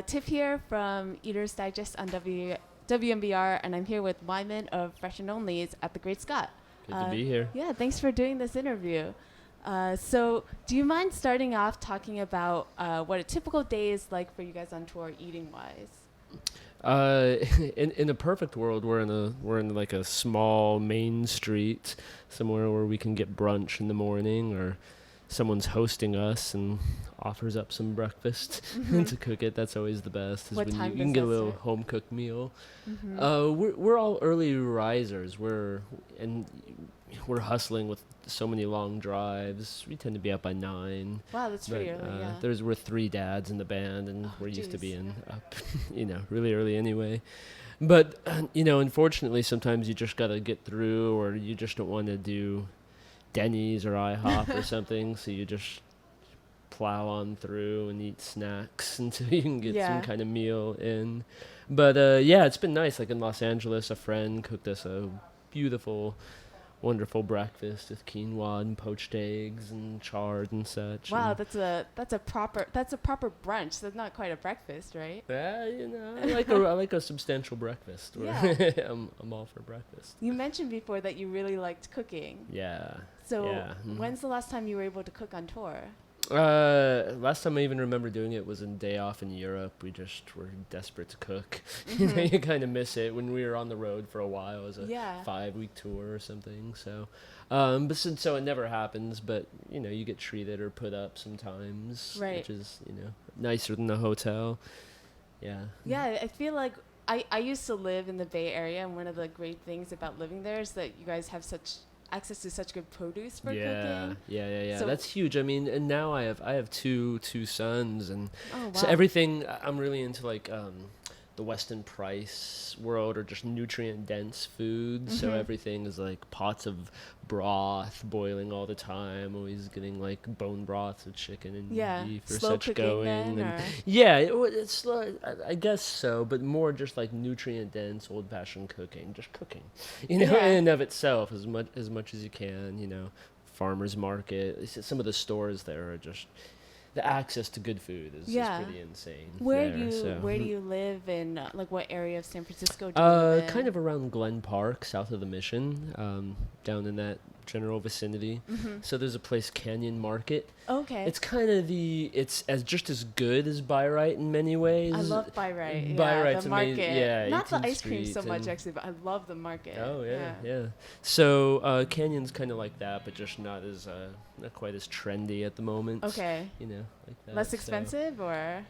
Tiff here from Eater's Digest on WMBR, and I'm here with Wymond of fresh&onlys at the Great Scott. Good to be here. Yeah, thanks for doing this interview. So do you mind starting off talking about what a typical day is like for you guys on tour, eating-wise? In a perfect world, we're in like a small main street somewhere where we can get brunch in the morning, or someone's hosting us and offers up some breakfast to cook it. That's always the best. Is What when time you can does get a that little start? home cooked meal. We're all early risers. We're hustling with so many long drives. We tend to be up by 9. Wow, that's pretty early, yeah. We're 3 dads in the band, and we're used to geez. being up, really early anyway. But, unfortunately, sometimes you just got to get through, or you just don't want to do Denny's or IHOP or something, so you just plow on through and eat snacks until you can get some kind of meal in. But, it's been nice. Like in Los Angeles, a friend cooked us a beautiful, wonderful breakfast with quinoa and poached eggs and chard and such. Wow, and that's a proper brunch. That's not quite a breakfast, right? I like a substantial breakfast. Yeah. I'm all for breakfast. You mentioned before that you really liked cooking. Yeah. So yeah. when's the last time you were able to cook on tour? Last time I even remember doing it was in day off in Europe. We just were desperate to cook. You kind of miss it when we were on the road for a while. It was a 5-week tour or something. So, so it never happens. But you get treated or put up sometimes, right? Which is nicer than the hotel. Yeah. Yeah, I feel like I used to live in the Bay Area, and one of the great things about living there is that you guys have such access to such good produce for cooking. Yeah. So that's huge. I mean, and now I have two sons, and so wow. everything. I'm really into like the Weston Price world, or just nutrient dense food. So everything is like pots of broth boiling all the time, always getting like bone broths of chicken and beef or slow such cooking going. then, It's slow, I guess so, but more just like nutrient dense, old fashioned cooking, just cooking, in and of itself, as much as you can. Farmers market, some of the stores there are just. The access to good food is pretty insane. Where do you live in? Like, what area of San Francisco do you live in? Kind of around Glen Park, south of the Mission, down in that general vicinity. So there's a place, Canyon Market. Okay. It's kind of it's just as good as Byright in many ways. I love Byright. Byright's the market. amazing. Yeah, not the 18th ice cream so Street much actually, but I love the market. Oh yeah. So Canyon's kind of like that, but just not quite as trendy at the moment. Okay. Like that. Less expensive or?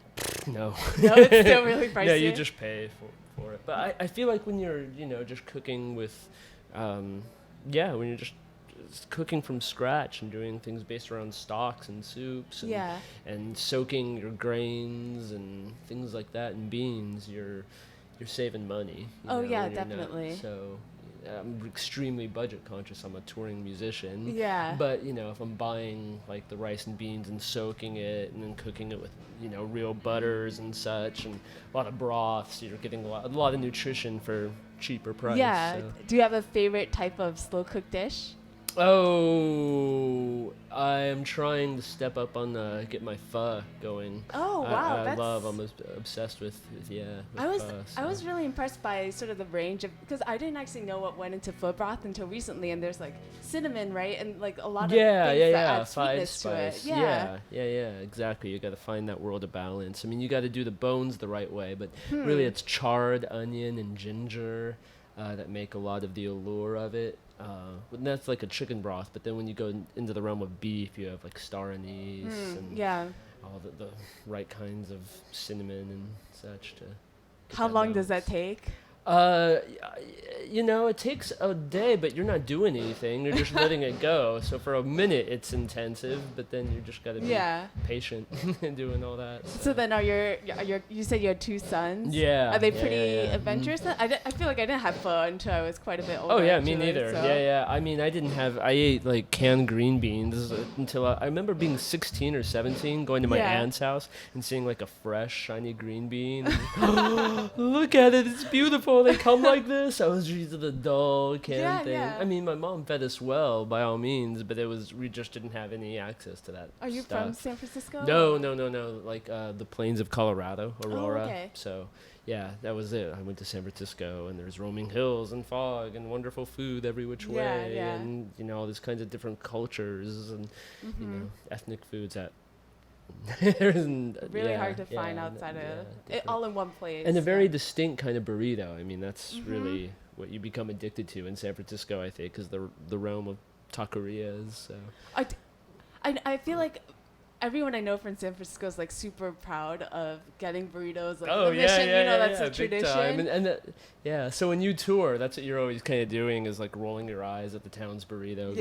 No. No, it's still really pricey. No, you just pay for it. But I feel like when you're just cooking with, when you're just cooking from scratch and doing things based around stocks and soups and soaking your grains and things like that and beans, you're saving money. Definitely. So I'm extremely budget conscious. I'm a touring musician. Yeah. But if I'm buying like the rice and beans and soaking it and then cooking it with real butters and such and a lot of broths, you're getting a lot of nutrition for cheaper price. Yeah. So. Do you have a favorite type of slow cooked dish? Oh, I'm trying to step up on get my pho going. Oh wow, I'm obsessed with pho. I was really impressed by sort of the range of, because I didn't actually know what went into pho broth until recently, and there's like cinnamon, right, and like a lot of things that add sweetness to it. Yeah, exactly. You got to find that world of balance. I mean, you got to do the bones the right way, but really it's charred onion and ginger that make a lot of the allure of it. And that's like a chicken broth, but then when you go into the realm of beef, you have like star anise and all the right kinds of cinnamon and such to. How long does that take? It takes a day, but you're not doing anything. You're just letting it go. So for a minute, it's intensive, but then you just got to be patient and doing all that. So then you said you had 2 sons? Yeah. Are they pretty adventurous? I feel like I didn't have pho until I was quite a bit older. Oh, yeah, actually, me neither. So. Yeah. I mean, I ate like canned green beans until I remember being 16 or 17, going to my aunt's house and seeing like a fresh, shiny green bean. Look at it, it's beautiful. oh, they come like this? I was used to the dull can thing. Yeah. I mean, my mom fed us well, by all means, but we just didn't have any access to that. Are you from San Francisco? No. Like the plains of Colorado, Aurora. Oh, okay. So, yeah, that was it. I went to San Francisco, and there's roaming hills and fog and wonderful food every which way, and all these kinds of different cultures and ethnic foods that. Really hard to find outside of it, all in one place, and a very distinct kind of burrito. I mean, that's really what you become addicted to in San Francisco, I think, is the realm of taquerias. So I feel like everyone I know from San Francisco is like super proud of getting burritos. Like, that's a tradition. Time. So when you tour, that's what you're always kind of doing, is like rolling your eyes at the town's burrito.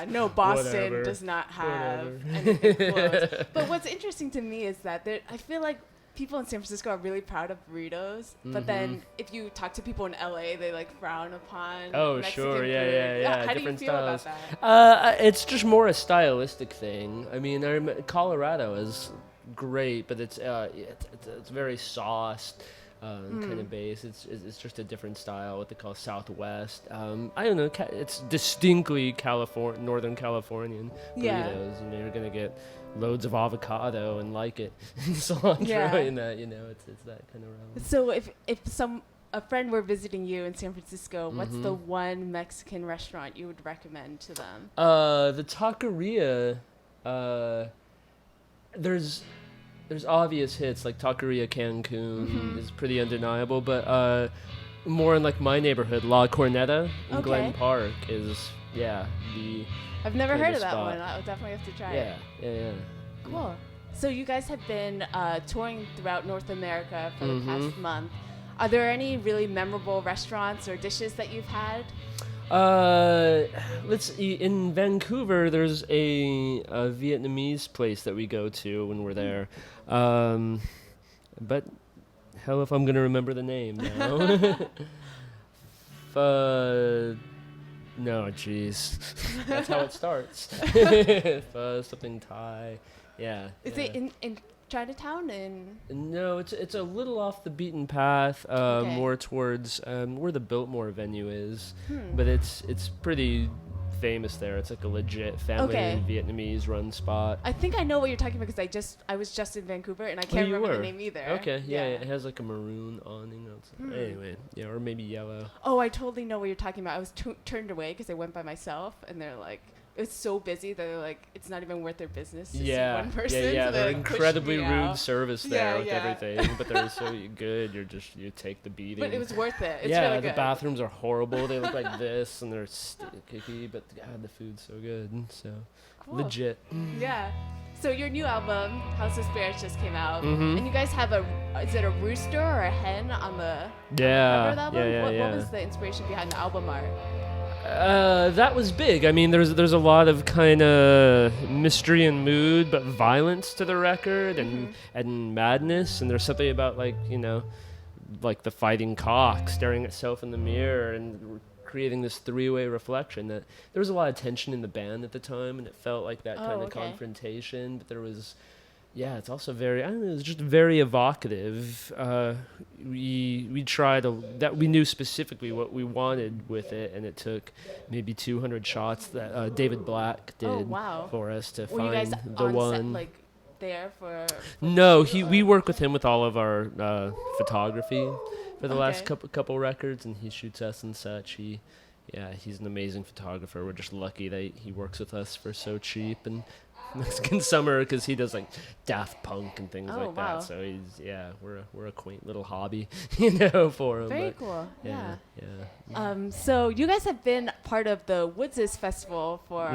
No, Boston does not have anything close. But what's interesting to me is that I feel like people in San Francisco are really proud of burritos, but then if you talk to people in LA, they like frown upon Mexican food. How do you feel about that? It's just more a stylistic thing. I mean, Colorado is great, but it's very sauced. Kind of base. It's just a different style, what they call Southwest. I don't know. It's distinctly Northern Californian burritos. You're gonna get loads of avocado and like it, cilantro in that. It's that kind of realm. So if a friend were visiting you in San Francisco, what's the one Mexican restaurant you would recommend to them? The taqueria. There's obvious hits, like Taqueria Cancun is pretty undeniable, but more in like my neighborhood, La Corneta in Glen Park is I've never heard of that one. I'll definitely have to try it. Yeah. Cool. So you guys have been touring throughout North America for the past month. Are there any really memorable restaurants or dishes that you've had? Let's see. In Vancouver, there's a Vietnamese place that we go to when we're there. But hell if I'm gonna remember the name now. No, jeez. That's how it starts. Something Thai. Yeah. Is it in Chinatown? No, it's a little off the beaten path, more towards where the Biltmore venue is. But it's pretty famous there. It's like a legit family Vietnamese run spot. I think I know what you're talking about because I was just in Vancouver and I can't remember the name either. Okay, yeah, it has like a maroon awning outside. Anyway, or maybe yellow. Oh, I totally know what you're talking about. I was turned away because I went by myself and they're like, it's so busy that they're like, it's not even worth their business to see one person. Yeah, so they're like incredibly rude service there with everything, but they're so good. You take the beating. But it was worth it. It's really good. The bathrooms are horrible. They look like this, and they're sticky, but God, the food's so good. So legit. Yeah. So your new album, House of Spirits, just came out, and you guys have is it a rooster or a hen on the cover of the album? What was the inspiration behind the album art? That was big. I mean, there's a lot of kind of mystery and mood, but violence to the record and madness. And there's something about like the fighting cock staring itself in the mirror and creating this three-way reflection. That there was a lot of tension in the band at the time, and it felt like that kind of confrontation. But there was. Yeah, it's also very, I don't know, it's just very evocative. We tried, we knew specifically what we wanted with it, and it took maybe 200 shots that David Black did for us to find you guys the on one. Set, like, there for No, we work with him with all of our photography for the last couple records, and he shoots us and such. He's an amazing photographer. We're just lucky that he works with us for so cheap. And Mexican Summer, because he does like Daft Punk and things like that. So we're a quaint little hobby, for him. Very cool. Yeah. So you guys have been part of the Woods' Festival for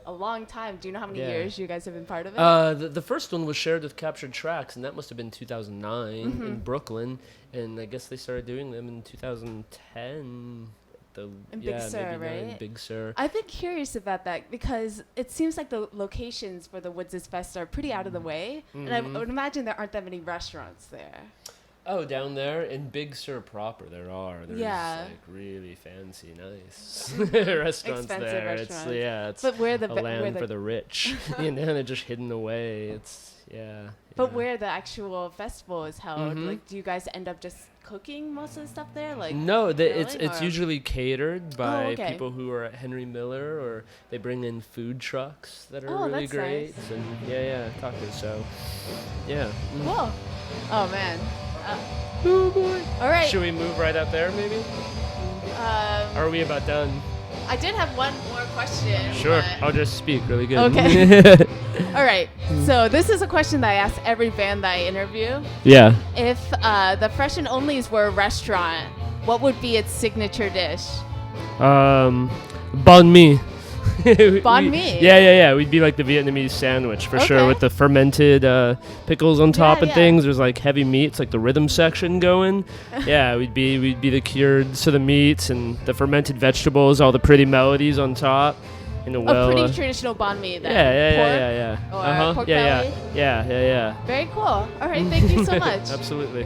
a long time. Do you know how many years you guys have been part of it? The first one was shared with Captured Tracks, and that must have been 2009 in Brooklyn, and I guess they started doing them in 2010. In Big Sur, right? Big Sur. I've been curious about that because it seems like the locations for the Woods' Fest are pretty out of the way, and I would imagine there aren't that many restaurants there. Oh, down there in Big Sur proper, there's Yeah. like really fancy, nice restaurants Expensive there. restaurants. It's But where a land for the rich. They're just hidden away. It's But where the actual festival is held, like, do you guys end up just cooking most of the stuff there? Like, no, it's usually catered by okay. people who are at Henry Miller, or they bring in food trucks that are really that's great. nice. And tacos. So, yeah. Cool. Oh man. Oh boy. All right. Should we move right up there, maybe? Are we about done? I did have one more question. Sure. I'll just speak really good. Okay. All right. So this is a question that I ask every band that I interview. Yeah. If the Fresh and Onlys were a restaurant, what would be its signature dish? Banh mi. Banh mi? Yeah. We'd be like the Vietnamese sandwich for sure, with the fermented pickles on top and things. There's like heavy meats, like the rhythm section going. Yeah, we'd be the cured, so the meats and the fermented vegetables, all the pretty melodies on top. In a pretty traditional banh mi then. Yeah. Pork? Or pork belly? Yeah. Very cool. All right, thank you so much. Absolutely.